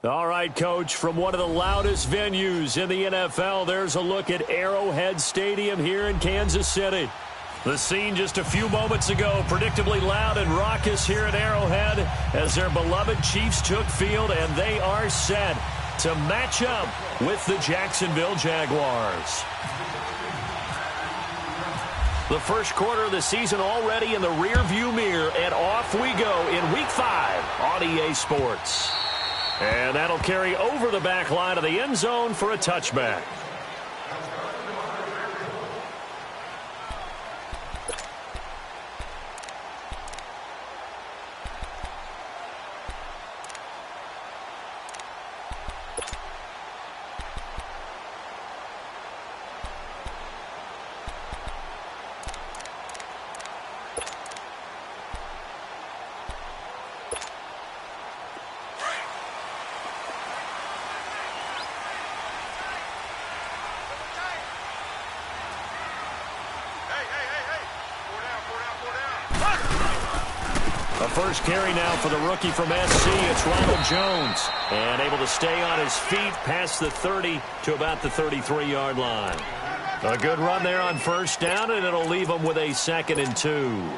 All right, Coach, from one of the loudest venues in the NFL, there's a look at Arrowhead Stadium here in Kansas City. The scene just a few moments ago, predictably loud and raucous here at Arrowhead as their beloved Chiefs took field, and they are set to match up with the Jacksonville Jaguars. The first quarter of the season already in the rearview mirror, and off we go in Week 5 on EA Sports. And that'll carry over the back line of the end zone for a touchback. First carry now for the rookie from SC. It's Ronald Jones. And able to stay on his feet past the 30 to about the 33-yard line. A good run there on first down, and it'll leave them with a 2nd and 2.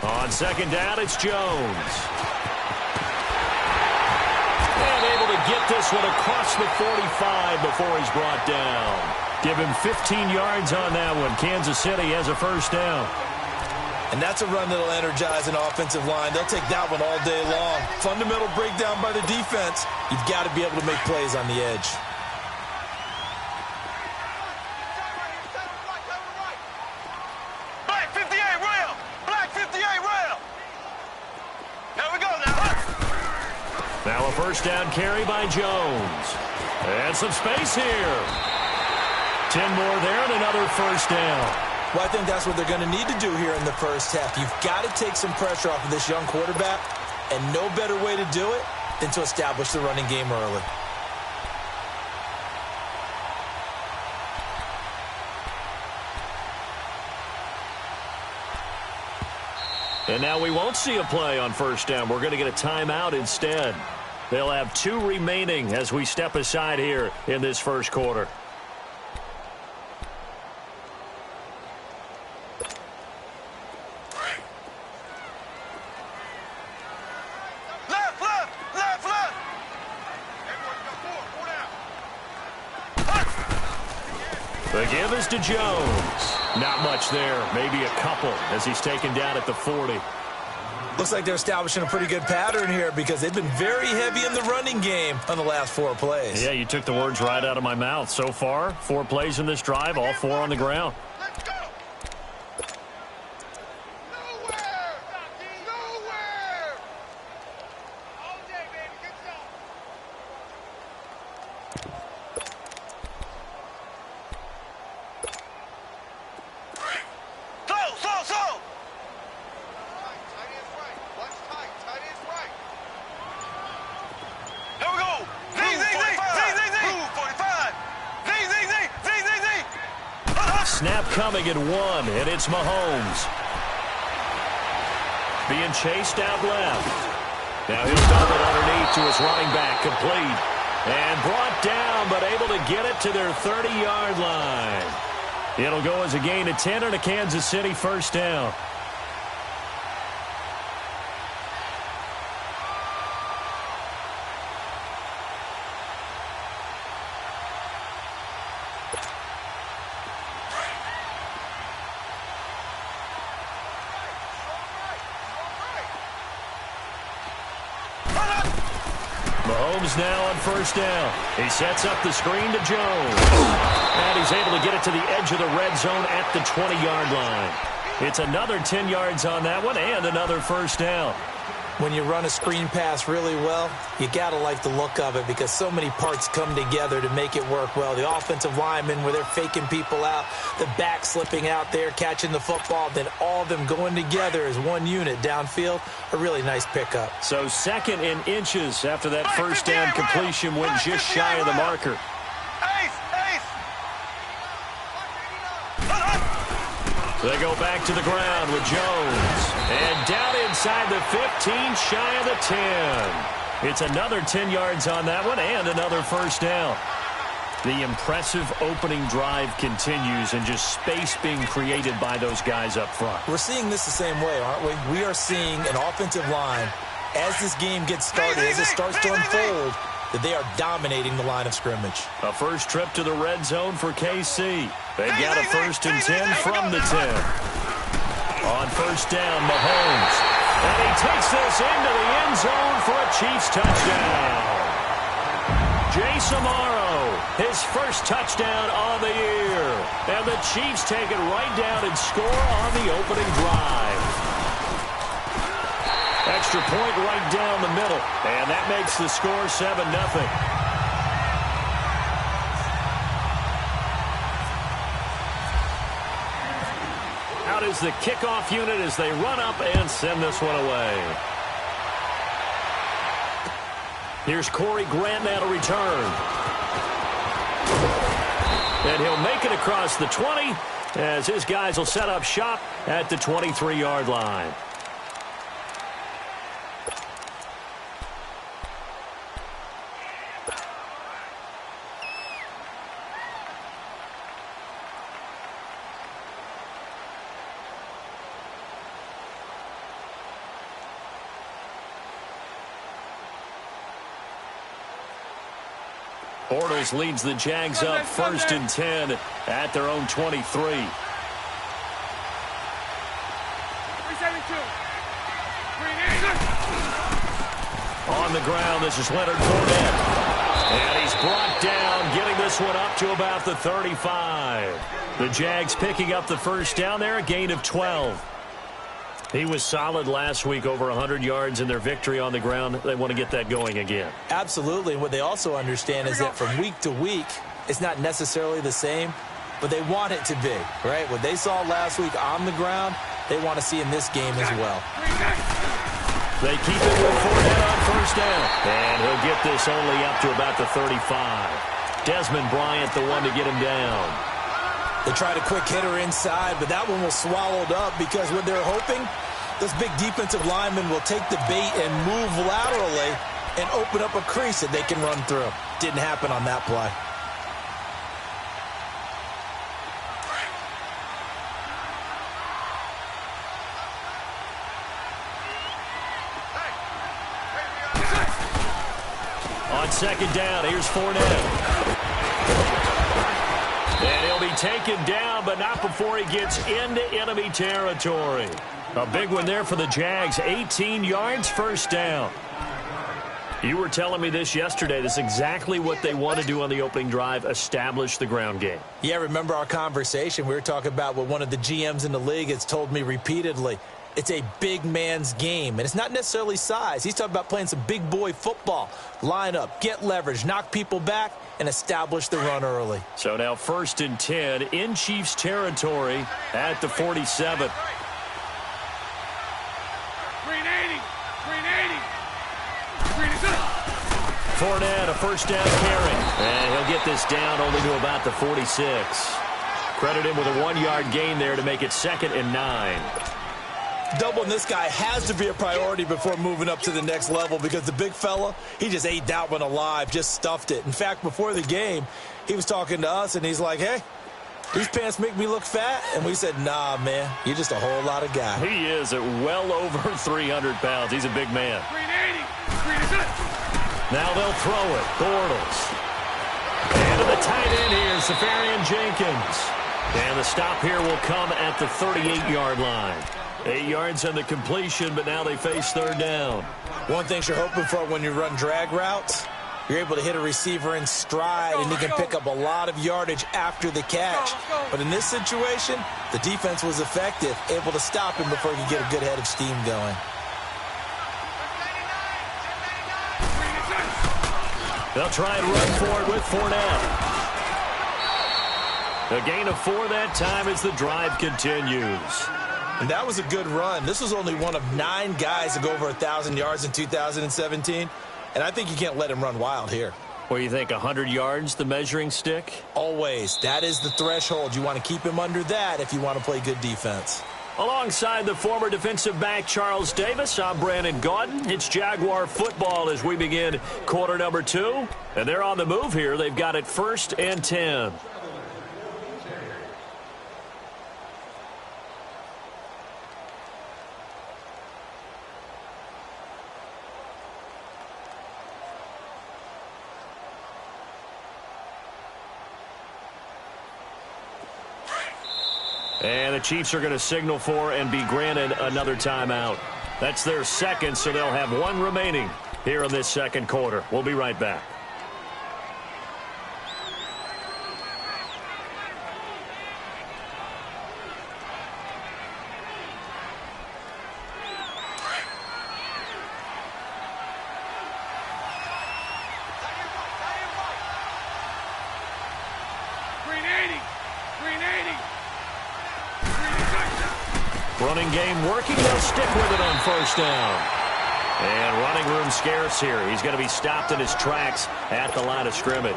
On second down, it's Jones. And able to get this one across the 45 before he's brought down. Give him 15 yards on that one. Kansas City has a first down. And that's a run that'll energize an offensive line. They'll take that one all day long. Fundamental breakdown by the defense. You've got to be able to make plays on the edge. Now a first down carry by Jones. And some space here. 10 more there and another first down. Well, I think that's what they're going to need to do here in the first half. You've got to take some pressure off of this young quarterback, and no better way to do it than to establish the running game early. And now we won't see a play on first down. We're going to get a timeout instead. They'll have 2 remaining as we step aside here in this first quarter. The give is to Jones. Not much there. Maybe a couple as he's taken down at the 40. Looks like they're establishing a pretty good pattern here because they've been very heavy in the running game on the last 4 plays. Yeah, you took the words right out of my mouth. So far, 4 plays in this drive, all 4 on the ground. Let's go! Nowhere! Nowhere! All day, baby. Good job. Slow! Snap coming at 1, and it's Mahomes. Being chased out left. Now he'll dump it underneath to his running back, complete. And brought down, but able to get it to their 30-yard line. It'll go as a gain of 10 and a Kansas City first down. Mahomes now on first down. He sets up the screen to Jones. And he's able to get it to the edge of the red zone at the 20-yard line. It's another 10 yards on that one and another first down. When you run a screen pass really well, you got to like the look of it because so many parts come together to make it work well. The offensive linemen, where they're faking people out, the back slipping out there, catching the football, then all of them going together as one unit downfield, a really nice pickup. So 2nd and inches after that first down completion went just shy of the marker. They go back to the ground with Jones. And down inside the 15, shy of the 10. It's another 10 yards on that one and another first down. The impressive opening drive continues and just space being created by those guys up front. We're seeing this the same way, aren't we? We are seeing an offensive line, as this game gets started, as it starts to unfold, that they are dominating the line of scrimmage. A first trip to the red zone for KC. They've got a 1st and 10 from the 10. On first down, Mahomes. And he takes this into the end zone for a Chiefs touchdown. Jace Amaro, his first touchdown on the year. And the Chiefs take it right down and score on the opening drive. Extra point right down the middle. And that makes the score 7-0. Out is the kickoff unit as they run up and send this one away. Here's Corey Grant now to return. And he'll make it across the 20 as his guys will set up shop at the 23-yard line. Bortles leads the Jags up 1st and 10 at their own 23. 372. 380. On the ground, this is Leonard Fournette. And he's brought down, getting this one up to about the 35. The Jags picking up the first down there, a gain of 12. He was solid last week, over 100 yards in their victory on the ground. They want to get that going again. Absolutely. And what they also understand is that from week to week, it's not necessarily the same, but they want it to be, right? What they saw last week on the ground, they want to see in this game as well. They keep it with Fournette on first down. And he'll get this only up to about the 35. Desmond Bryant, the one to get him down. They tried a quick hitter inside, but that one was swallowed up because what they're hoping, this big defensive lineman will take the bait and move laterally and open up a crease that they can run through. Didn't happen on that play. On second down, here's Fournette. And he'll be taken down, but not before he gets into enemy territory. A big one there for the Jags. 18 yards, first down. You were telling me this yesterday. This is exactly what they want to do on the opening drive, establish the ground game. Yeah, remember our conversation? We were talking about what one of the GMs in the league has told me repeatedly. It's a big man's game, and it's not necessarily size. He's talking about playing some big boy football. Line up, get leverage, knock people back, and establish the run early. So now 1st and 10 in Chiefs territory at the 47. 380. 380. Fournette, a first down carry. And he'll get this down only to about the 46. Credit him with a 1-yard gain there to make it 2nd and 9. Doubling this guy has to be a priority before moving up to the next level because the big fella, he just ate that one alive, just stuffed it. In fact, before the game, he was talking to us, and he's like, hey, these pants make me look fat? And we said, nah, man, you're just a whole lot of guy. He is at well over 300 pounds. He's a big man. 380. Now they'll throw it. Bortles. And to the tight end here, Safarian Jenkins. And the stop here will come at the 38-yard line. 8 yards on the completion, but now they face 3rd down. One thing you're hoping for when you run drag routes, you're able to hit a receiver in stride, and he can pick up a lot of yardage after the catch. But in this situation, the defense was effective, able to stop him before he could get a good head of steam going. They'll try and run for it with Fournette. A gain of 4 that time as the drive continues. And that was a good run. This was only one of 9 guys to go over 1,000 yards in 2017. And I think you can't let him run wild here. What do you think, 100 yards, the measuring stick? Always. That is the threshold. You want to keep him under that if you want to play good defense. Alongside the former defensive back Charles Davis, I'm Brandon Gaudin. It's Jaguar football as we begin quarter number 2. And they're on the move here. They've got it 1st and 10. And the Chiefs are going to signal for and be granted another timeout. That's their second, so they'll have 1 remaining here in this second quarter. We'll be right back. Running game working. They'll stick with it on 1st down. And running room scarce here. He's going to be stopped in his tracks at the line of scrimmage.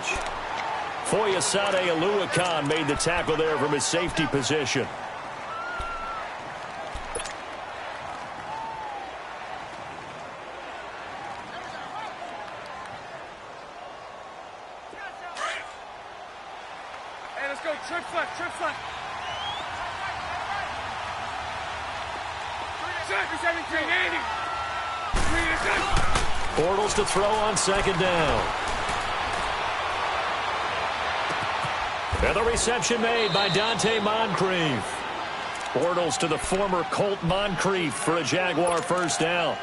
Foyesade Oluwakan made the tackle there from his safety position. Hey, let's go. Trips left, trips left. 380. Bortles to throw on 2nd down. And the reception made by Dante Moncrief. Bortles to the former Colt Moncrief for a Jaguar 1st down.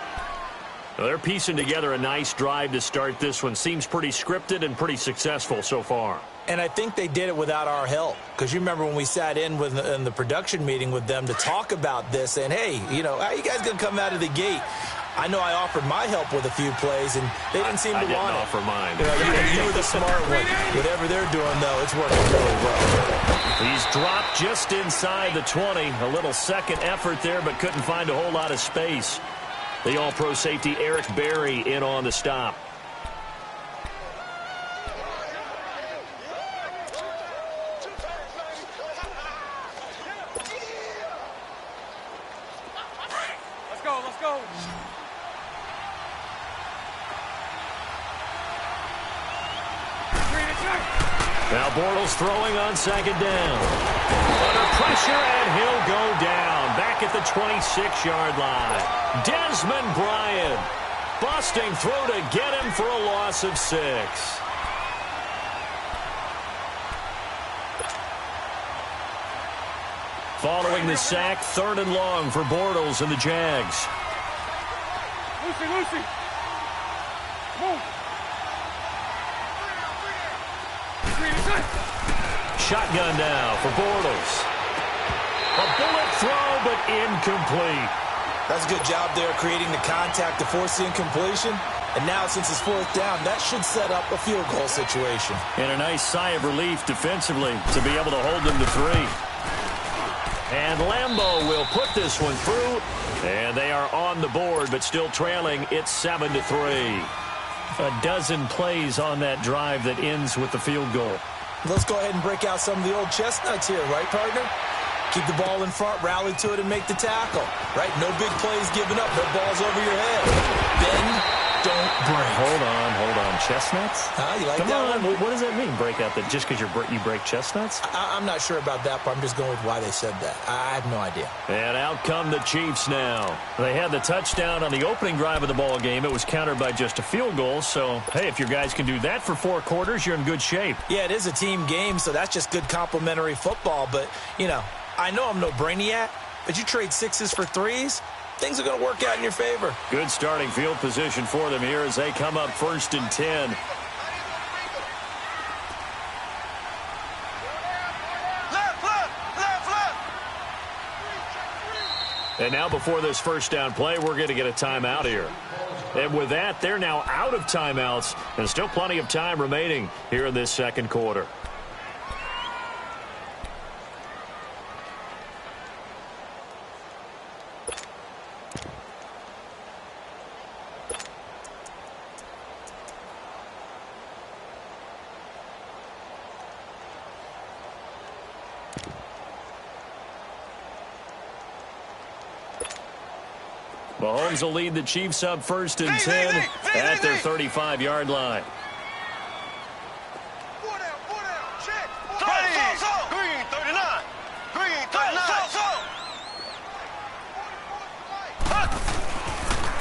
Well, they're piecing together a nice drive to start this one. Seems pretty scripted and pretty successful so far. And I think they did it without our help. Because you remember when we sat in the production meeting with them to talk about this and, hey, you know, how you guys going to come out of the gate? I know I offered my help with a few plays, and they didn't seem to want it. I didn't offer mine. You were the smart one. Whatever they're doing, though, it's working really well. He's dropped just inside the 20. A little second effort there, but couldn't find a whole lot of space. The all-pro safety Eric Berry in on the stop. Let's go. Now Bortles throwing on 2nd down. Under pressure, and he'll go down. Back at the 26-yard line. Desmond Bryant busting through to get him for a loss of 6. Following the sack, 3rd and long for Bortles and the Jags. Lucy. Move. Shotgun now for Bortles. A bullet throw, but incomplete. That's a good job there creating the contact to force the incompletion. And now, since it's 4th down, that should set up a field goal situation. And a nice sigh of relief defensively to be able to hold them to 3. And Lambeau will put this one through. And they are on the board, but still trailing. It's 7-3. A dozen plays on that drive that ends with the field goal. Let's go ahead and break out some of the old chestnuts here, right, partner? Keep the ball in front, rally to it, and make the tackle, right? No big plays given up, no balls over your head. Bend, don't break. Hold on. Chestnuts? You like Come that on. one? What does that mean, break out that just because you break chestnuts? I'm not sure about that part. I'm just going with why they said that. I have no idea. And out come the Chiefs now. They had the touchdown on the opening drive of the ball game. It was countered by just a field goal. So, hey, if your guys can do that for 4 quarters, you're in good shape. Yeah, it is a team game, so that's just good complimentary football. But, you know, I know I'm no brainiac, but you trade 6s for 3s, things are going to work out in your favor. Good starting field position for them here as they come up 1st and 10. And now before this 1st down play, we're going to get a timeout here. And with that, they're now out of timeouts, and still plenty of time remaining here in this second quarter. Mahomes will lead the Chiefs up 1st and 10 at their 35-yard line.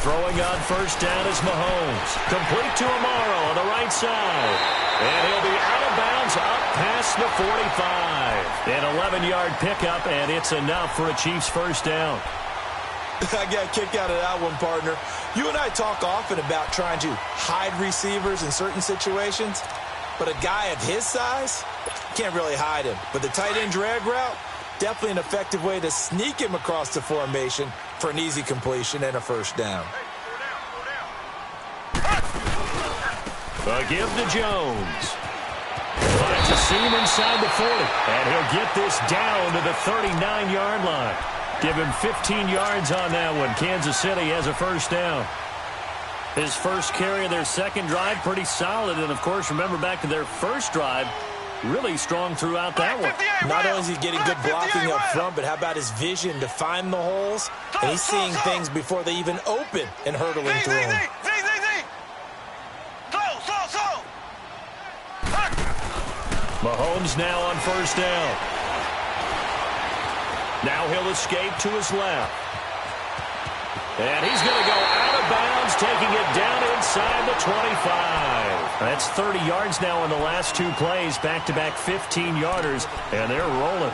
Throwing on 1st down is Mahomes. Complete to Amaro on the right side. And he'll be out of bounds up past the 45. An 11-yard pickup, and it's enough for a Chiefs 1st down. I got kicked out of that one, partner. You and I talk often about trying to hide receivers in certain situations, but a guy of his size, can't really hide him. But the tight end drag route, definitely an effective way to sneak him across the formation for an easy completion and a 1st down. A give to Jones. Finds a seam inside the 40, and he'll get this down to the 39-yard line. Give him 15 yards on that one. Kansas City has a 1st down. His first carry of their second drive, pretty solid. And, of course, remember back to their first drive, really strong throughout that one. Not only is he getting good blocking up front, but how about his vision to find the holes? And he's seeing things before they even open and hurdling through them. Mahomes now on 1st down. Now he'll escape to his left. And he's going to go out of bounds, taking it down inside the 25. That's 30 yards now in the last 2 plays, back-to-back 15-yarders, and they're rolling.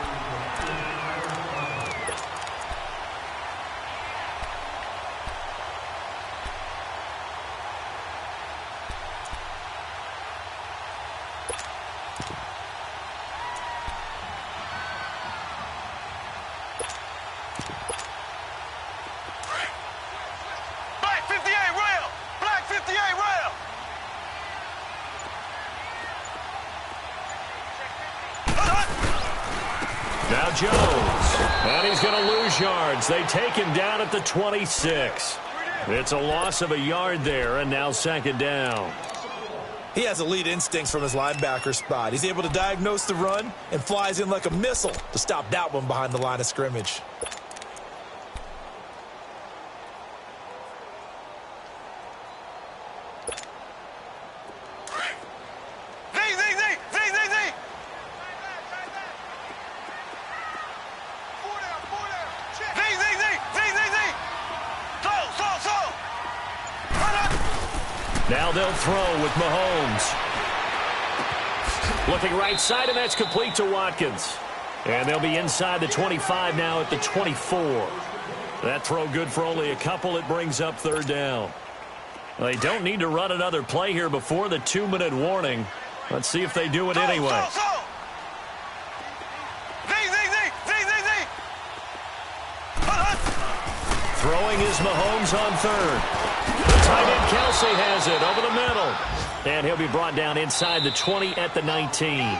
Now Jones, and he's going to lose yards. They take him down at the 26. It's a loss of a yard there, and now 2nd down. He has elite instincts from his linebacker spot. He's able to diagnose the run and flies in like a missile to stop that one behind the line of scrimmage. Now they'll throw with Mahomes. Looking right side, and that's complete to Watkins. And they'll be inside the 25 now at the 24. That throw good for only a couple. It brings up 3rd down. They don't need to run another play here before the 2-minute warning. Let's see if they do it anyway. Throwing is Mahomes on 3rd. Tight end Kelsey has it over the middle. And he'll be brought down inside the 20 at the 19.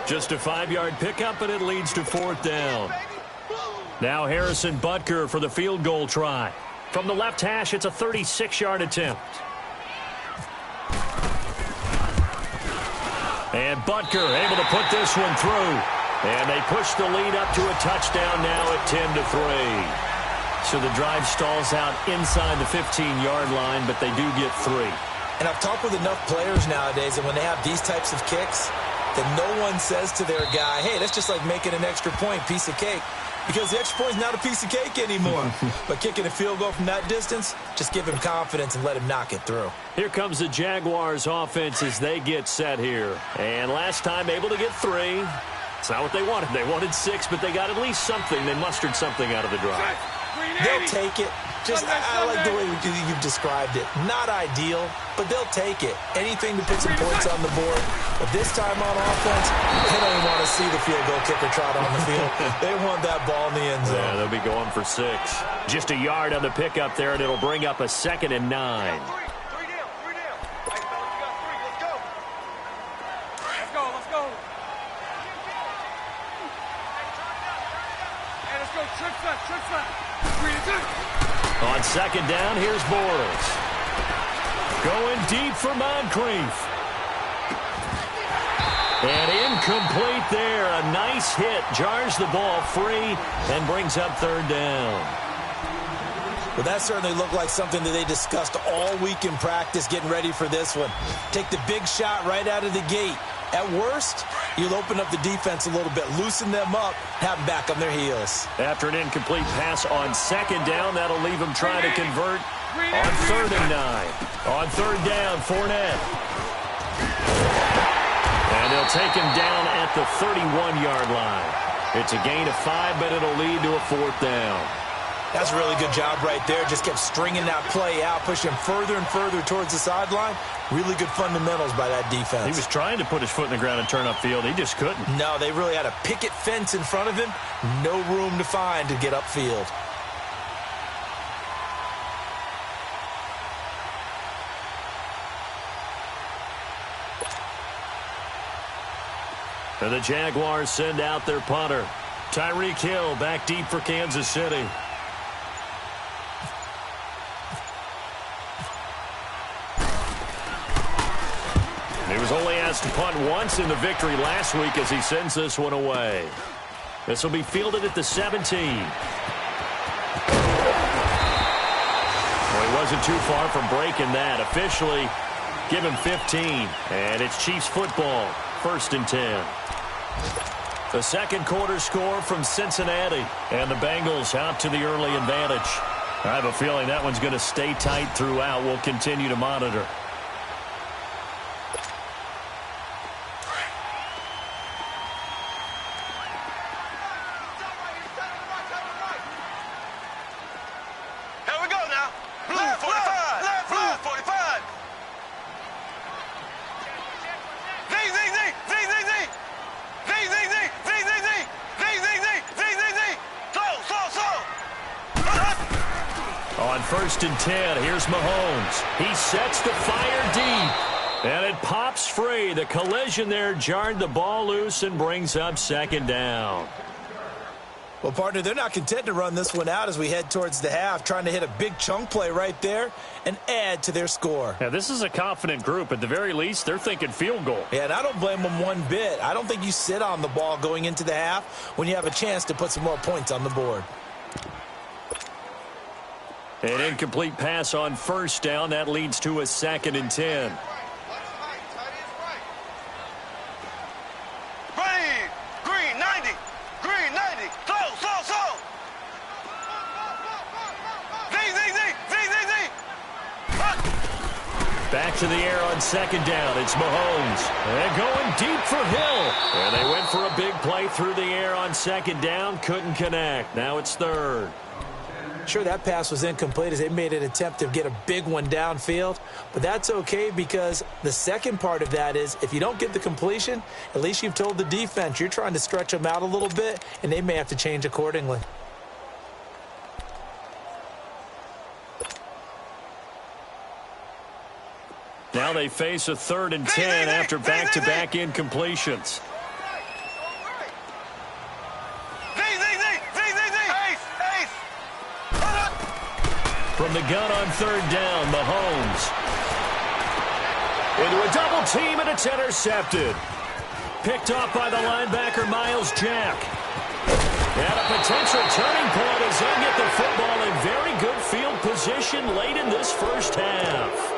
Just a 5-yard pickup, and it leads to 4th down. Now Harrison Butker for the field goal try. From the left hash, it's a 36-yard attempt. And Butker able to put this one through. And they push the lead up to a touchdown now at 10-3. So the drive stalls out inside the 15-yard line, but they do get 3. And I've talked with enough players nowadays that when they have these types of kicks, that no one says to their guy, hey, that's just like making an extra point, piece of cake. Because the extra point is not a piece of cake anymore. But kicking a field goal from that distance, just give him confidence and let him knock it through. Here comes the Jaguars offense as they get set here. And last time able to get 3. It's not what they wanted. They wanted 6, but they got at least something. They mustered something out of the drive. They'll take it. I like the way you've described it. Not ideal, but they'll take it. Anything to put some points on the board. But this time on offense, they don't want to see the field goal kicker trot on the field. They want that ball in the end zone. Yeah, they'll be going for 6. Just a yard on the pickup there, and it'll bring up a 2nd and 9. go. Trips left, trips left. 3 and 2. On second down, here's Bortles. Going deep for Moncrief. And incomplete there. A nice hit. Jars the ball free and brings up third down. Well, that certainly looked like something that they discussed all week in practice getting ready for this one. Take the big shot right out of the gate. At worst, you'll open up the defense a little bit, loosen them up, have them back on their heels. After an incomplete pass on second down, that'll leave them trying to convert on 3rd and 9. On 3rd down, Fournette. And they'll take him down at the 31-yard line. It's a gain of 5, but it'll lead to a 4th down. That's a really good job right there. Just kept stringing that play out, pushing him further and further towards the sideline. Really good fundamentals by that defense. He was trying to put his foot in the ground and turn upfield. He just couldn't. No, they really had a picket fence in front of him. No room to find to get upfield. And the Jaguars send out their punter. Tyreek Hill back deep for Kansas City. He was only asked to punt once in the victory last week as he sends this one away. This will be fielded at the 17. Well, he wasn't too far from breaking that. Officially, give him 15. And it's Chiefs football, 1st and 10. The second quarter score from Cincinnati. And the Bengals out to the early advantage. I have a feeling that one's going to stay tight throughout. We'll continue to monitor. On 1st and 10, here's Mahomes. He sets the fire deep. And it pops free. The collision there jarred the ball loose and brings up 2nd down. Well, partner, they're not content to run this one out as we head towards the half, trying to hit a big chunk play right there and add to their score. Yeah, this is a confident group. At the very least, they're thinking field goal. Yeah, and I don't blame them one bit. I don't think you sit on the ball going into the half when you have a chance to put some more points on the board. An incomplete pass on 1st down. That leads to a 2nd and 10. Green 90. Green 90. Slow. Back to the air on 2nd down. It's Mahomes. And going deep for Hill. And they went for a big play through the air on 2nd down. Couldn't connect. Now it's 3rd. Sure, that pass was incomplete as they made an attempt to get a big one downfield, but that's okay because the second part of that is if you don't get the completion, at least you've told the defense you're trying to stretch them out a little bit, and they may have to change accordingly. Now they face a 3rd and 10 after back-to-back incompletions. From the gun on 3rd down, Mahomes. Into a double team, and it's intercepted. Picked off by the linebacker, Miles Jack. And a potential turning point as they get the football in very good field position late in this first half.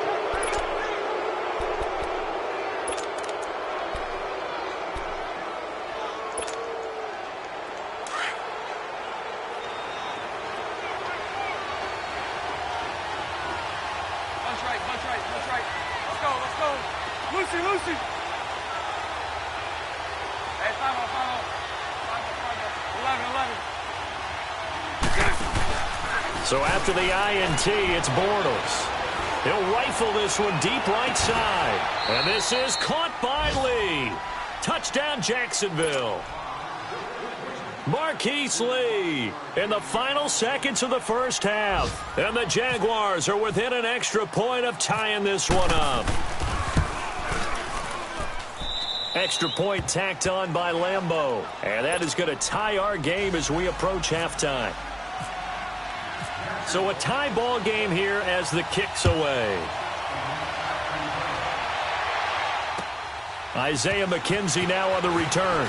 Punch right. Let's go. Lucy. Hey, 5-0. 11. So after the INT, it's Bortles. He'll rifle this one deep right side. And this is caught by Lee. Touchdown, Jacksonville. Marquise Lee in the final seconds of the first half. And the Jaguars are within an extra point of tying this one up. Extra point tacked on by Lambeau. And that is going to tie our game as we approach halftime. So a tie ball game here as the kick's away. Isaiah McKenzie now on the return.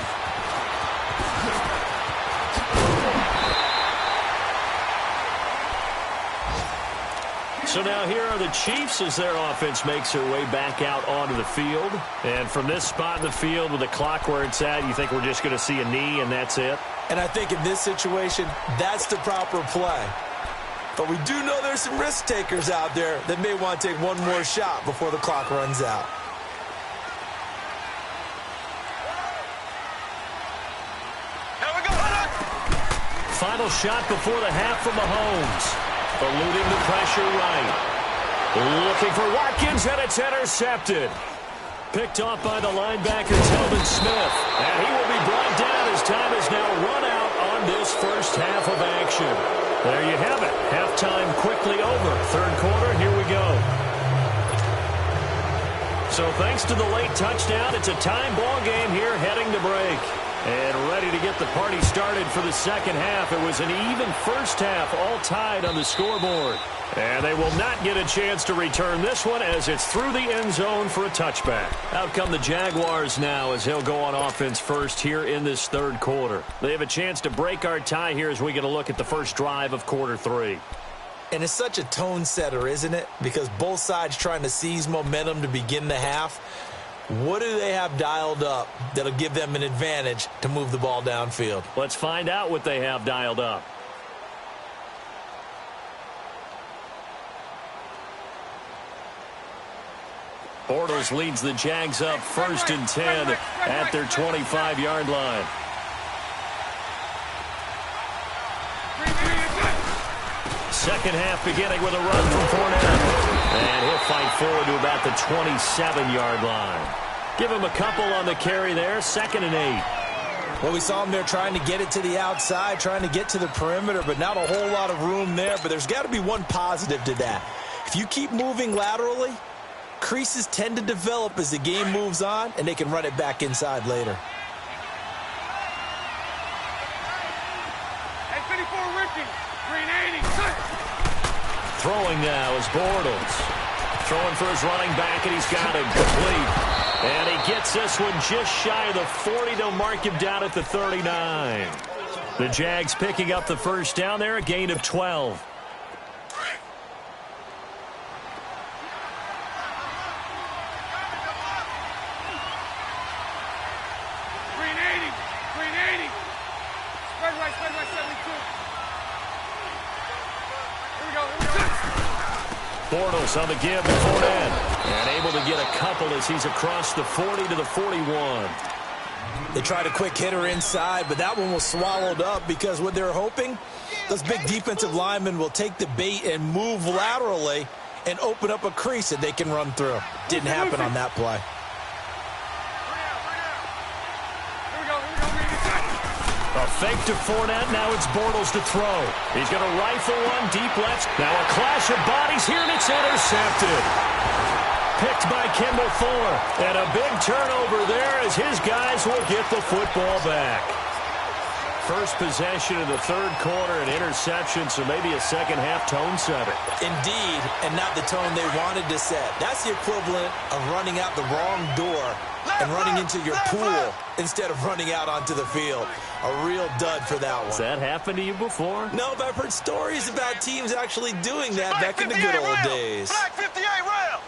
So now here are the Chiefs as their offense makes their way back out onto the field. And from this spot in the field with the clock where it's at, you think we're just going to see a knee and that's it? And I think in this situation, that's the proper play. But we do know there's some risk takers out there that may want to take one more shot before the clock runs out. Final shot before the half from Mahomes. Eluding the pressure right. Looking for Watkins, and it's intercepted. Picked off by the linebacker, Telvin Smith. And he will be brought down as time has now run out on this first half of action. There you have it. Halftime quickly over. Third quarter, here we go. So thanks to the late touchdown, it's a time ball game here heading to break. And ready to get the party started for the second half. It was an even first half, all tied on the scoreboard. And they will not get a chance to return this one as it's through the end zone for a touchback. Out come the Jaguars now as they'll go on offense first here in this third quarter. They have a chance to break our tie here as we get a look at the first drive of quarter three. And it's such a tone setter, isn't it? Because both sides trying to seize momentum to begin the half. What do they have dialed up that'll give them an advantage to move the ball downfield? Let's find out what they have dialed up. Bortles leads the Jags up 1st and 10 at their 25-yard line. Second half beginning with a run from Fournette. And he'll fight forward to about the 27-yard line. Give him a couple on the carry there. 2nd and 8. Well, we saw him there trying to get it to the outside, trying to get to the perimeter, but not a whole lot of room there. But there's got to be one positive to that. If you keep moving laterally, creases tend to develop as the game moves on, and they can run it back inside later. Hey, 54 Ricky, 380. Throwing now is Bortles. Throwing for his running back, and he's got it complete. And he gets this one just shy of the 40. They'll mark him down at the 39. The Jags picking up the first down there, a gain of 12. Bortles on the give to Fournette. And able to get a couple as he's across the 40 to the 41. They tried a quick hitter inside, but that one was swallowed up because what they're hoping, those big defensive linemen will take the bait and move laterally and open up a crease that they can run through. Didn't happen on that play. A fake to Fournette. Now it's Bortles to throw. He's going to rifle one deep left. Now a clash of bodies here, and it's intercepted. Picked by Kendall Fuller. And a big turnover there as his guys will get the football back. First possession of the third quarter, an interception, so maybe a second-half tone setter. Indeed, and not the tone they wanted to set. That's the equivalent of running out the wrong door and running into your pool instead of running out onto the field. A real dud for that one. Has that happened to you before? No, but I've heard stories about teams actually doing that back in the good old days. Black 58 rail.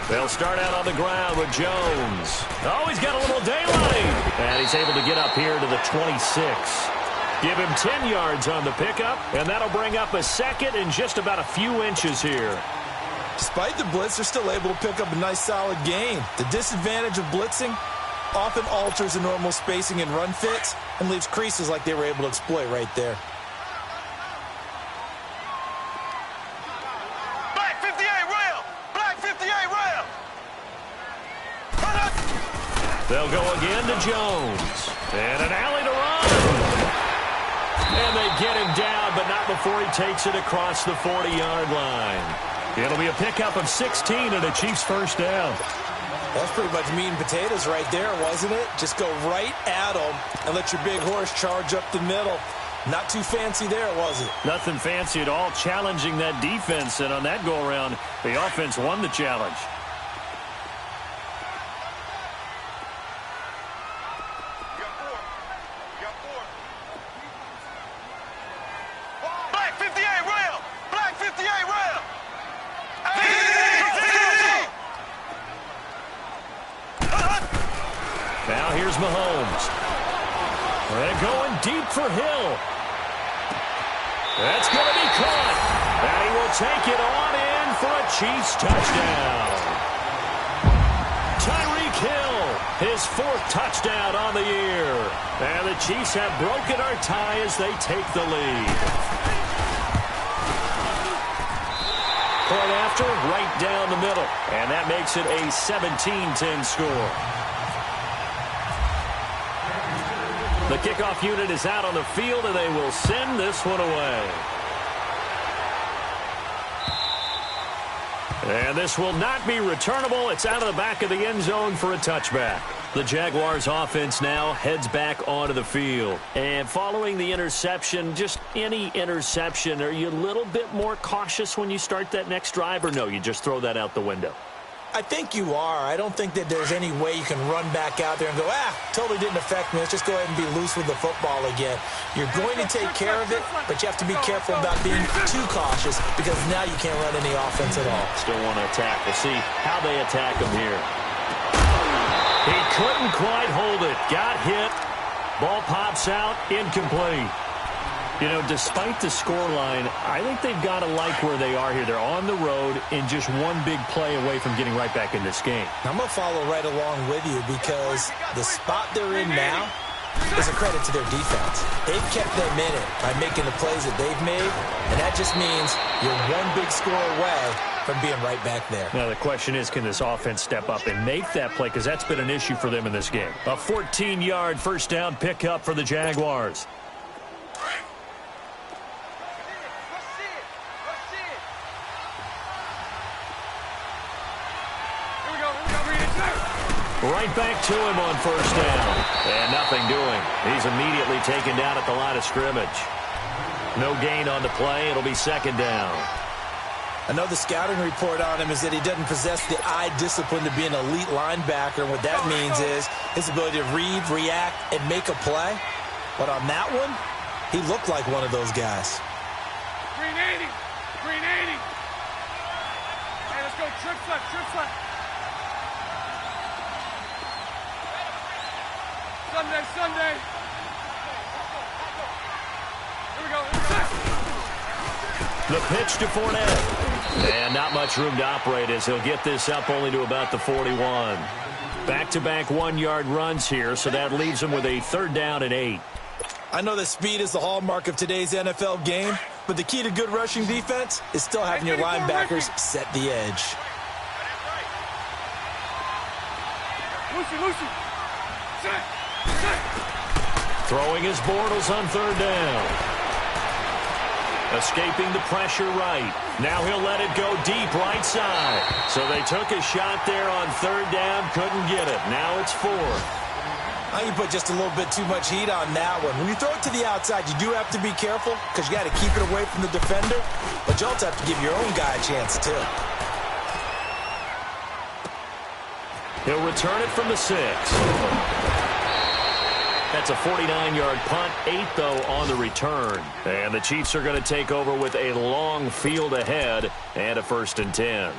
They'll start out on the ground with Jones. Oh, he's got a little daylight. And he's able to get up here to the 26. Give him 10 yards on the pickup, and that'll bring up a second in just about a few inches here. Despite the blitz, they're still able to pick up a nice, solid gain. The disadvantage of blitzing often alters the normal spacing and run fits and leaves creases like they were able to exploit right there. They'll go again to Jones. And an alley to And they get him down, but not before he takes it across the 40-yard line. It'll be a pickup of 16 and a Chiefs first down. That's pretty much meat and potatoes right there, wasn't it? Just go right at them and let your big horse charge up the middle. Not too fancy there, was it? Nothing fancy at all, challenging that defense. And on that go-around, the offense won the challenge. Black 58 rail! Black 58 rail! Now here's Mahomes. They're going deep for Hill. That's going to be caught. And he will take it on in for a Chiefs touchdown. Tyreek Hill, his 4th touchdown on the year. And the Chiefs have broken our tie as they take the lead. Point after, right down the middle. And that makes it a 17-10 score. The kickoff unit is out on the field, and they will send this one away. And this will not be returnable. It's out of the back of the end zone for a touchback. The Jaguars offense now heads back onto the field. And following the interception, just any interception, are you a little bit more cautious when you start that next drive, or no, you just throw that out the window? I think you are. I don't think that there's any way you can run back out there and go, totally didn't affect me. Let's just go ahead and be loose with the football again. You're going to take care of it, but you have to be careful about being too cautious because now you can't run any offense at all. Still want to attack. We'll see how they attack him here. He couldn't quite hold it. Got hit. Ball pops out. Incomplete. You know, despite the scoreline, I think they've got to like where they are here. They're on the road and just one big play away from getting right back in this game. I'm going to follow right along with you because the spot they're in now is a credit to their defense. They've kept them in it by making the plays that they've made, and that just means you're one big score away from being right back there. Now, the question is, can this offense step up and make that play? Because that's been an issue for them in this game. A 14-yard first down pickup for the Jaguars. Right back to him on first down. And nothing doing. He's immediately taken down at the line of scrimmage. No gain on the play. It'll be second down. I know the scouting report on him is that he doesn't possess the eye discipline to be an elite linebacker. What that means is his ability to read, react, and make a play. But on that one, he looked like one of those guys. Green 80. Green 80. Hey, let's go. Trip flat. Trip flat. Sunday. Here we go. The pitch to Fournette. And not much room to operate as he'll get this up only to about the 41. Back-to-back 1-yard runs here, so that leaves him with a 3rd down and 8. I know that speed is the hallmark of today's NFL game, but the key to good rushing defense is still having your linebackers set the edge. Lucy. Set. Throwing his Bortles on 3rd down. Escaping the pressure right. Now he'll let it go deep right side. So they took a shot there on 3rd down, couldn't get it. Now it's 4th. I think you put just a little bit too much heat on that one. When you throw it to the outside, you do have to be careful because you got to keep it away from the defender, but you also have to give your own guy a chance too. He'll return it from the 6. That's a 49-yard punt, 8 though on the return. And the Chiefs are going to take over with a long field ahead and a 1st and 10.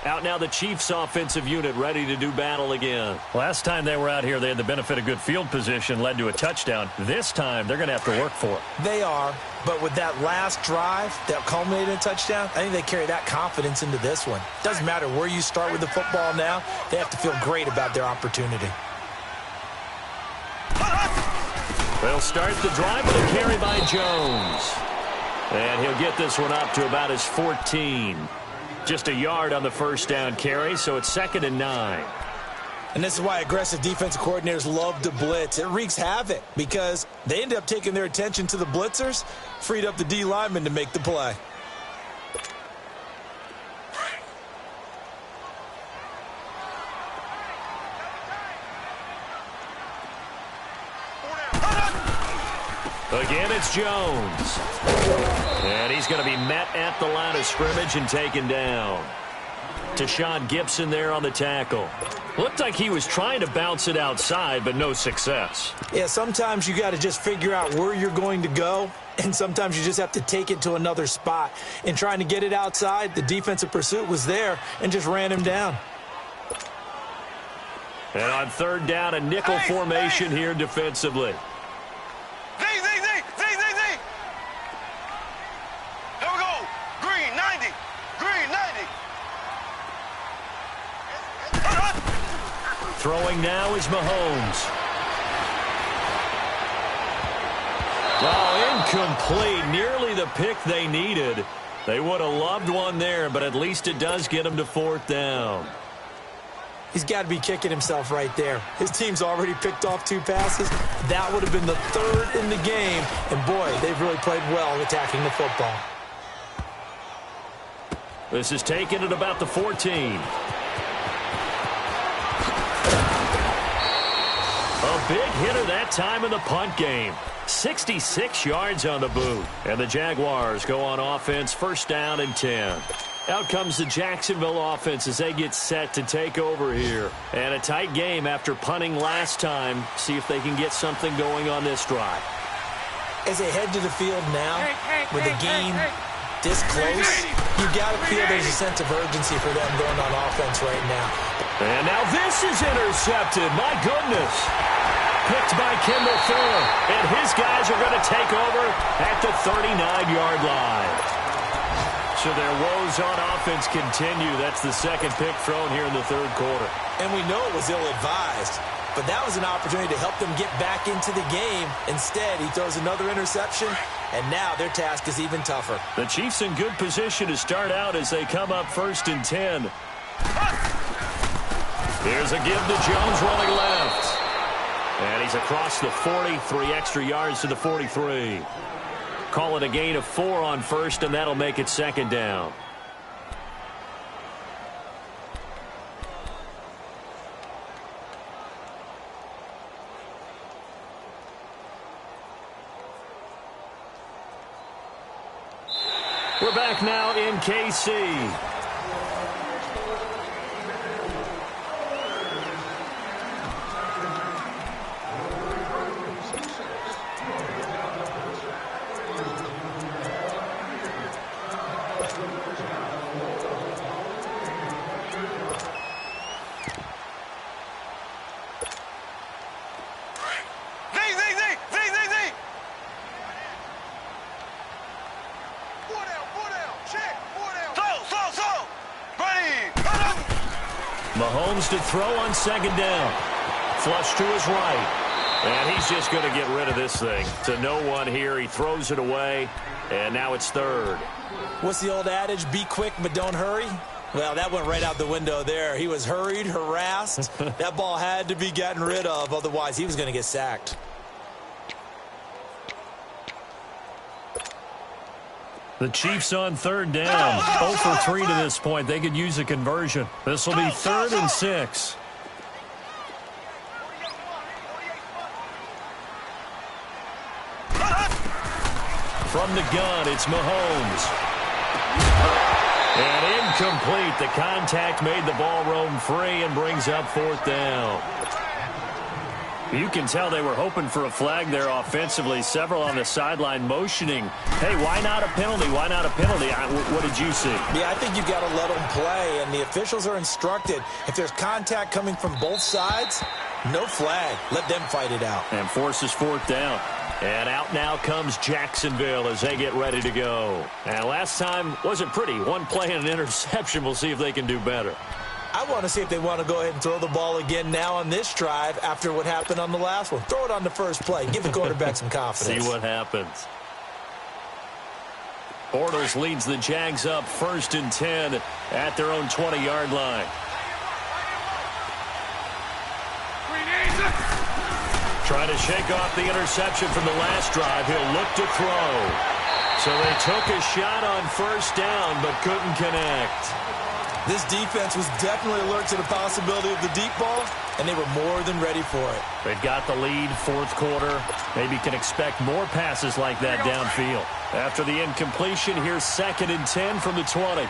Out now the Chiefs offensive unit ready to do battle again. Last time they were out here, they had the benefit of good field position, led to a touchdown. This time, they're going to have to work for it. They are, but with that last drive that culminated in a touchdown, I think they carry that confidence into this one. Doesn't matter where you start with the football now, they have to feel great about their opportunity. They'll start the drive with a carry by Jones. And he'll get this one up to about his 14. Just a yard on the first down carry, so it's 2nd and 9. And this is why aggressive defensive coordinators love to blitz. It wreaks havoc because they end up taking their attention to the blitzers, freed up the D lineman to make the play. Again, it's Jones. And he's going to be met at the line of scrimmage and taken down. Tashawn Gibson there on the tackle. Looked like he was trying to bounce it outside, but no success. Yeah, sometimes you got to just figure out where you're going to go, and sometimes you just have to take it to another spot. In trying to get it outside, the defensive pursuit was there and just ran him down. And on third down, a nickel formation here defensively. Z. Here we go. Green, 90. Green, 90. Throwing now is Mahomes. Oh, incomplete. Nearly the pick they needed. They would have loved one there, but at least it does get them to fourth down. He's got to be kicking himself right there. His team's already picked off 2 passes. That would have been the 3rd in the game. And, boy, they've really played well attacking the football. This is taken at about the 14. A big hitter that time in the punt game. 66 yards on the boot. And the Jaguars go on offense, first down and 10. Out comes the Jacksonville offense as they get set to take over here. And a tight game after punting last time. See if they can get something going on this drive. As they head to the field now, with the game this close, you got to feel there's a sense of urgency for them going on offense right now. And now this is intercepted. My goodness. Picked by Kendall Fuller. And his guys are going to take over at the 39-yard line. So their woes on offense continue. That's the second pick thrown here in the third quarter. And we know it was ill-advised, but that was an opportunity to help them get back into the game. Instead, he throws another interception, and now their task is even tougher. The Chiefs in good position to start out as they come up first and 10. Here's a give to Jones running left. And he's across the 40, 3 extra yards to the 43. Call it a gain of 4 on first, and that'll make it second down. We're back now in KC. Mahomes to throw on second down. Flush to his right. And he's just going to get rid of this thing. To no one here. He throws it away. And now it's third. What's the old adage? Be quick, but don't hurry? Well, that went right out the window there. He was hurried, harassed. That ball had to be gotten rid of. Otherwise, he was going to get sacked. The Chiefs on third down. 0 for 3 to this point. They could use a conversion. This will be 3rd and 6. From the gun, it's Mahomes. And incomplete. The contact made the ball roam free and brings up 4th down. You can tell they were hoping for a flag there offensively. Several on the sideline motioning. Hey, why not a penalty? Why not a penalty? What did you see? Yeah, I think you got to let them play, and the officials are instructed. If there's contact coming from both sides, no flag. Let them fight it out. And forces 4th down. And out now comes Jacksonville as they get ready to go. And last time wasn't pretty. One play and an interception. We'll see if they can do better. I want to see if they want to go ahead and throw the ball again now on this drive after what happened on the last one. Throw it on the first play. Give the quarterback some confidence. See what happens. Bortles leads the Jags up 1st and 10 at their own 20-yard line. Trying to shake off the interception from the last drive. He'll look to throw. So they took a shot on first down, but couldn't connect. This defense was definitely alert to the possibility of the deep ball, and they were more than ready for it. They've got the lead, fourth quarter. Maybe can expect more passes like that downfield. After the incompletion, here's 2nd and 10 from the 20.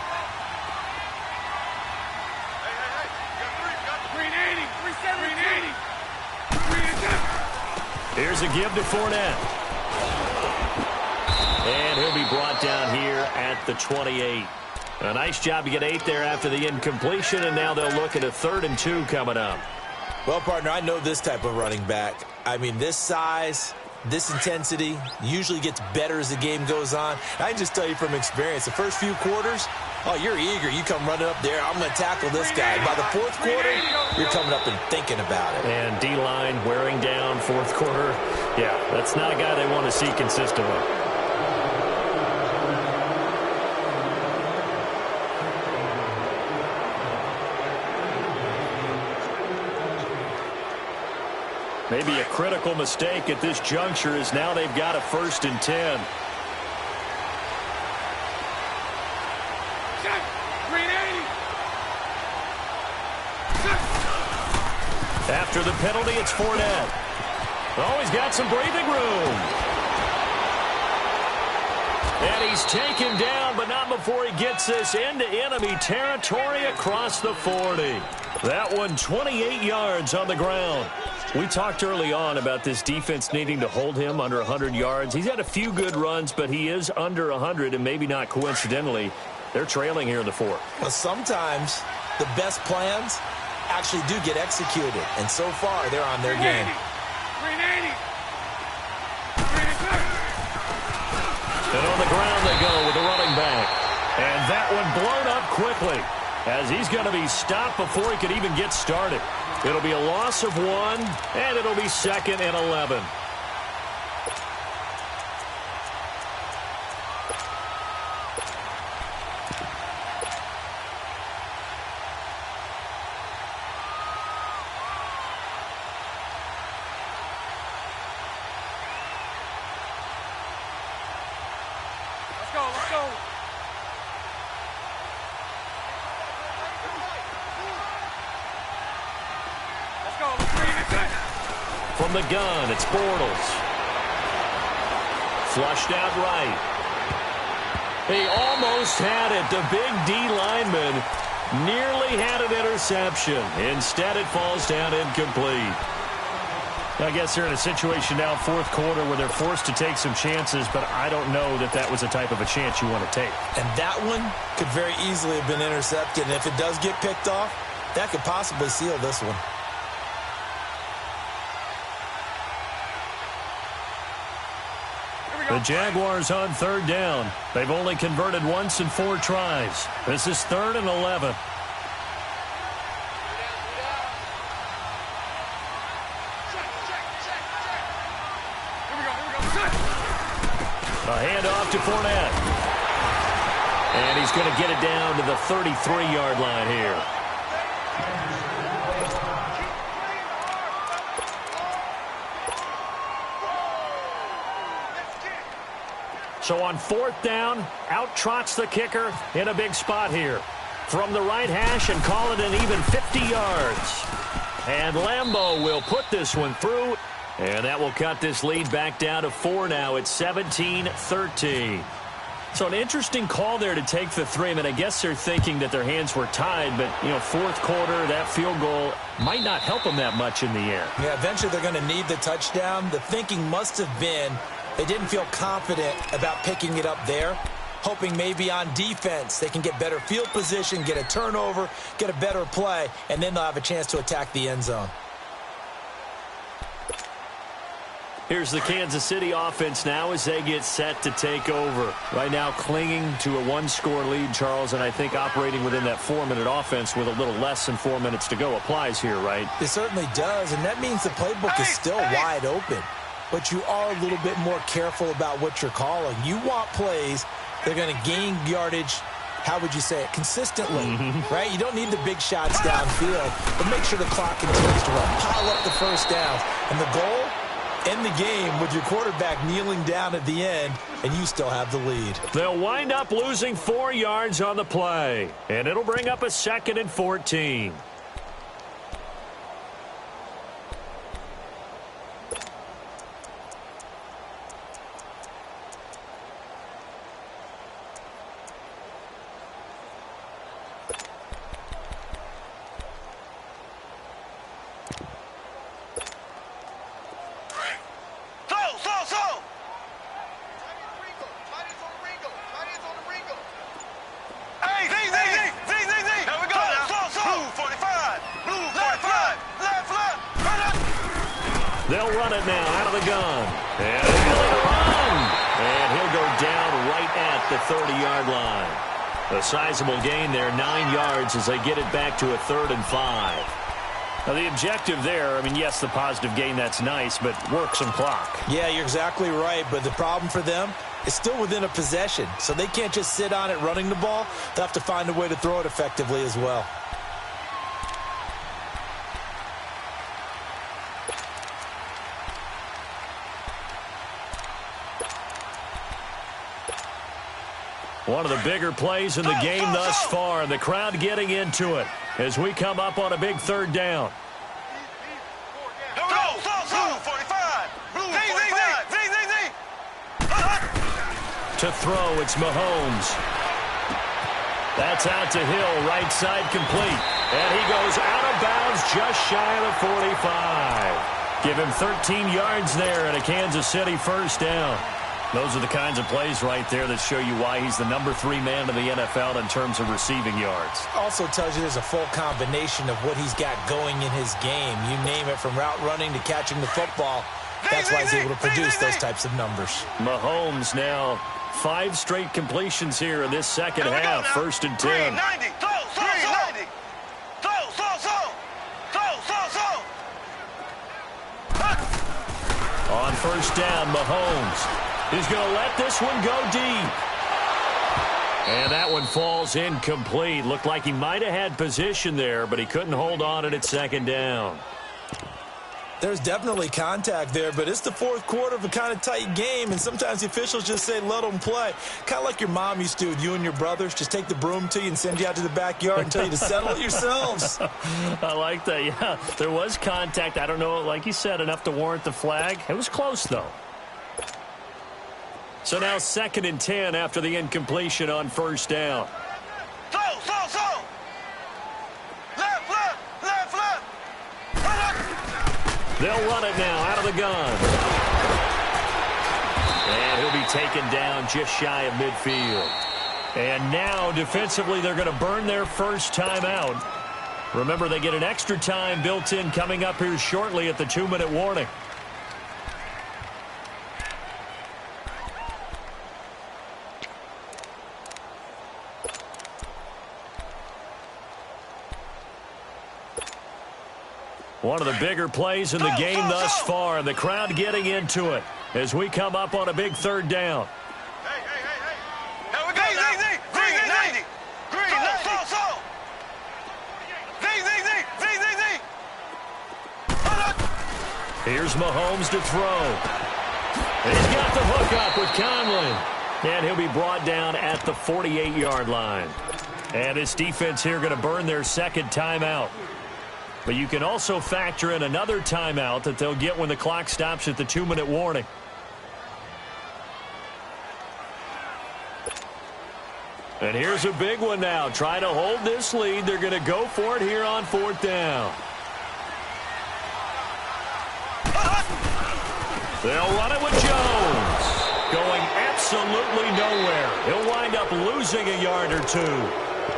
Here's a give to Fournette. And he'll be brought down here at the 28. A nice job to get 8 there after the incompletion, and now they'll look at a 3rd and 2 coming up. Well, partner, I know this type of running back. I mean, this size, this intensity usually gets better as the game goes on. I can just tell you from experience, the first few quarters, oh, you're eager. You come running up there. I'm going to tackle this guy. By the fourth quarter, you're coming up and thinking about it. And D-line wearing down fourth quarter. Yeah, that's not a guy they want to see consistently. Maybe a critical mistake at this juncture is now they've got a 1st and 10. After the penalty, it's Fournette. Oh, he's got some breathing room. And he's taken down, but not before he gets this into enemy territory across the 40. That one 28 yards on the ground. We talked early on about this defense needing to hold him under 100 yards. He's had a few good runs, but he is under 100, and maybe not coincidentally, they're trailing here in the 4th. Well, sometimes the best plans actually do get executed, and so far they're on their game. And on the ground they go with the running back. And that one blown up quickly as he's going to be stopped before he could even get started. It'll be a loss of 1, and it'll be 2nd and 11. From the gun, it's Bortles. Flushed out right. He almost had it. The big D lineman nearly had an interception. Instead, it falls down incomplete. I guess they're in a situation now, fourth quarter, where they're forced to take some chances, but I don't know that that was the type of a chance you want to take. And that one could very easily have been intercepted. And if it does get picked off, that could possibly seal this one. The Jaguars on 3rd down. They've only converted once in 4 tries. This is 3rd and 11. A handoff to Fournette. And he's going to get it down to the 33-yard line here. So on 4th down, out trots the kicker in a big spot here. From the right hash and call it an even 50 yards. And Lambeau will put this one through. And that will cut this lead back down to 4 now. It's 17-13. So an interesting call there to take the 3. I mean, I guess they're thinking that their hands were tied, but, you know, fourth quarter, that field goal might not help them that much in the air. Yeah, eventually they're going to need the touchdown. The thinking must have been they didn't feel confident about picking it up there, hoping maybe on defense they can get better field position, get a turnover, get a better play, and then they'll have a chance to attack the end zone. Here's the Kansas City offense now as they get set to take over. Right now clinging to a 1-score lead, Charles, and I think operating within that 4-minute offense with a little less than 4 minutes to go applies here, right? It certainly does, and that means the playbook is still wide open. But you are a little bit more careful about what you're calling. You want plays that are going to gain yardage, how would you say it, consistently, right? You don't need the big shots downfield, but make sure the clock continues to run. Pile up the first downs. And the goal end the game with your quarterback kneeling down at the end, and you still have the lead. They'll wind up losing 4 yards on the play, and it'll bring up a 2nd and 14. They'll run it now out of the gun. And he'll run. And he'll go down right at the 30-yard line. A sizable gain there, 9 yards as they get it back to a 3rd and 5. Now, the objective there, I mean, yes, the positive gain, that's nice, but work some clock. Yeah, you're exactly right, but the problem for them is still within a possession, so they can't just sit on it running the ball. They'll have to find a way to throw it effectively as well. One of the bigger plays in the game thus far. The crowd getting into it as we come up on a big 3rd down. To throw, it's Mahomes. That's out to Hill, right side complete. And he goes out of bounds just shy of the 45. Give him 13 yards there and a Kansas City 1st down. Those are the kinds of plays right there that show you why he's the number 3 man in the NFL in terms of receiving yards. Also tells you there's a full combination of what he's got going in his game. You name it, from route running to catching the football. That's why he's able to produce those types of numbers. Mahomes now 5 straight completions here in this second half. 1st and 10. On 1st down, Mahomes is going to let this one go deep. And that one falls incomplete. Looked like he might have had position there, but he couldn't hold on it at 2nd down. There's definitely contact there, but it's the 4th quarter of a kind of tight game, and sometimes the officials just say, let them play. Kind of like your mom used to with you and your brothers. Just take the broom to you and send you out to the backyard and tell you to settle it yourselves. I like that, yeah. There was contact. I don't know, like you said, enough to warrant the flag. It was close, though. So now 2nd and 10 after the incompletion on 1st down. They'll run it now out of the gun. And he'll be taken down just shy of midfield. And now defensively they're going to burn their 1st timeout. Remember, they get an extra time built in coming up here shortly at the 2-minute warning. One of the bigger plays in the game thus far. The crowd getting into it as we come up on a big 3rd down. Hey. Here we go now. Green 90. Green, Here's Mahomes to throw. And he's got the hook up with Conley. And he'll be brought down at the 48-yard line. And this defense here going to burn their 2nd timeout. But you can also factor in another timeout that they'll get when the clock stops at the 2-minute warning. And here's a big one now. Trying to hold this lead. They're going to go for it here on 4th down. They'll run it with Jones. Going absolutely nowhere. He'll wind up losing a yard or 2.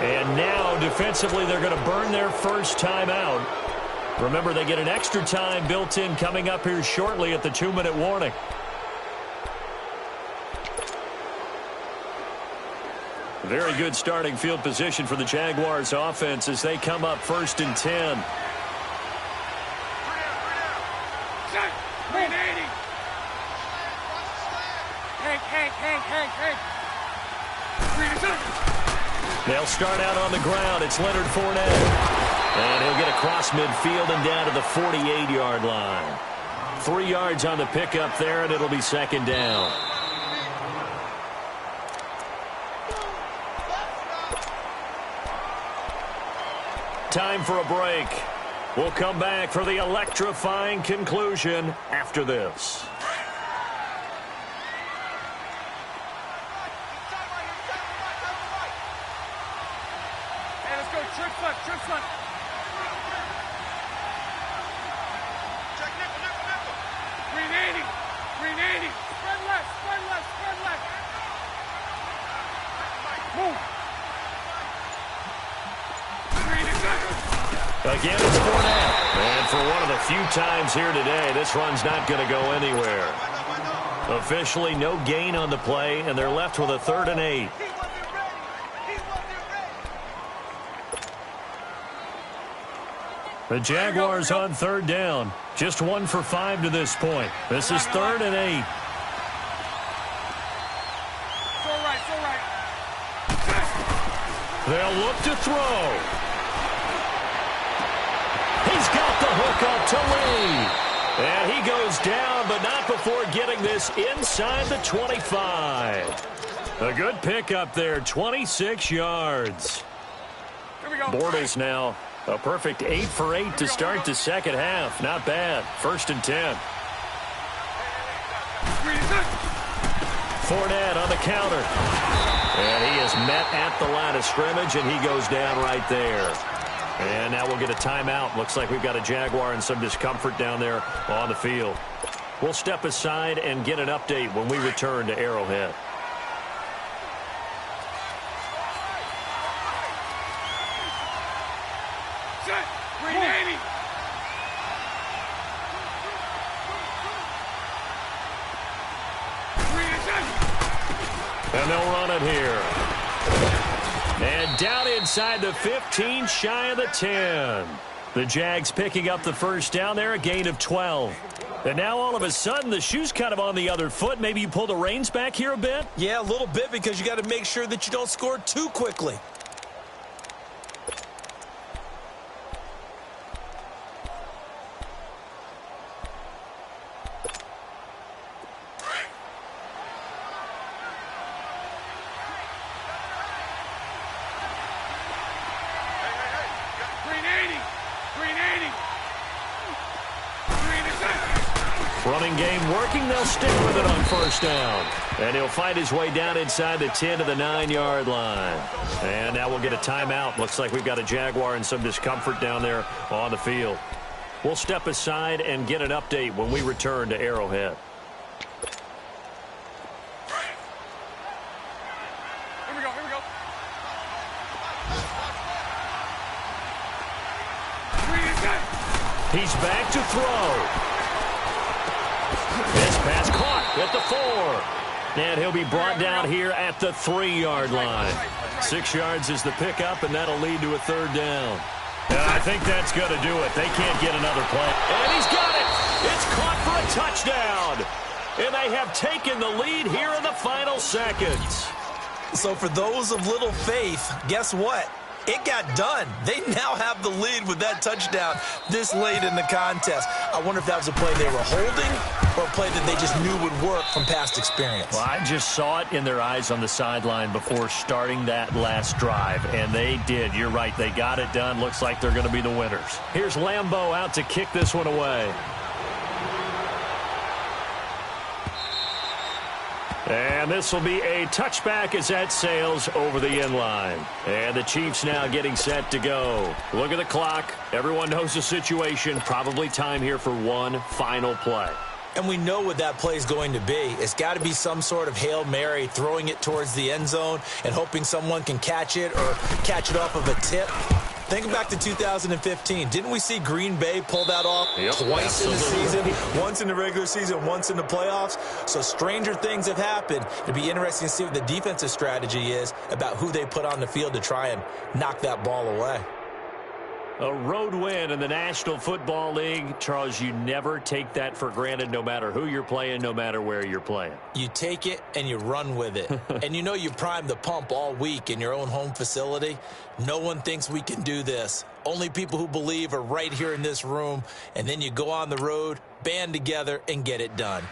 And now, defensively, they're going to burn their 1st timeout. Remember, they get an extra time built in coming up here shortly at the 2-minute warning. Very good starting field position for the Jaguars offense as they come up 1st and 10. They'll start out on the ground. It's Leonard Fournette. And he'll get across midfield and down to the 48-yard line. 3 yards on the pickup there, and it'll be second down. Time for a break. We'll come back for the electrifying conclusion after this. Hey, let's go. Trick front, trick front. Check nickel. Green 80. Green 80. Spread left, spread left, spread left. Move. Green is good. Again, it's Fournette. And for one of the few times here today, this run's not going to go anywhere. Officially, no gain on the play, and they're left with a 3rd and 8. The Jaguars on 3rd down. Just 1 for 5 to this point. This is 3rd and 8. So right. They'll look to throw. He's got the hook up to Lee. And he goes down, but not before getting this inside the 25. A good pickup there, 26 yards. Here we go. Bortles now, a perfect 8 for 8 to start the second half. Not bad. 1st and 10. Green is good. Fournette on the counter. And he is met at the line of scrimmage, and he goes down right there. And now we'll get a timeout. Looks like we've got a Jaguar and some discomfort down there on the field. We'll step aside and get an update when we return to Arrowhead. Set. Green 80. Green is good. And they'll run it here. And down inside the 15, shy of the 10. The Jags picking up the first down there, a gain of 12. And now all of a sudden, the shoe's kind of on the other foot. Maybe you pull the reins back here a bit? Yeah, a little bit, because you got to make sure that you don't score too quickly. Running game working. They'll stick with it on first down. And he'll find his way down inside the 10 to the 9-yard line. And now we'll get a timeout. Looks like we've got a Jaguar and some discomfort down there on the field. We'll step aside and get an update when we return to Arrowhead. Here we go. Green is good. He's back to throw. This pass caught at the 4. And he'll be brought down here at the 3-yard line. 6 yards is the pickup, and that'll lead to a 3rd down. And I think that's going to do it. They can't get another play. And he's got it. It's caught for a touchdown. And they have taken the lead here in the final seconds. So for those of little faith, guess what? It got done. They now have the lead with that touchdown this late in the contest. I wonder if that was a play they were holding or a play that they just knew would work from past experience. Well, I just saw it in their eyes on the sideline before starting that last drive, and they did. You're right. They got it done. Looks like they're going to be the winners. Here's Lambeau out to kick this one away. And this will be a touchback as that sails over the end line. And the Chiefs now getting set to go. Look at the clock. Everyone knows the situation. Probably time here for one final play. And we know what that play is going to be. It's got to be some sort of Hail Mary, throwing it towards the end zone and hoping someone can catch it or catch it off of a tip. Think back to 2015. Didn't we see Green Bay pull that off twice in the season? Once in the regular season, once in the playoffs. So stranger things have happened. It'd be interesting to see what the defensive strategy is about who they put on the field to try and knock that ball away. A road win in the National Football League. Charles, you never take that for granted no matter who you're playing, no matter where you're playing. You take it and you run with it. And you know you primed the pump all week in your own home facility. No one thinks we can do this. Only people who believe are right here in this room. And then you go on the road, band together, and get it done.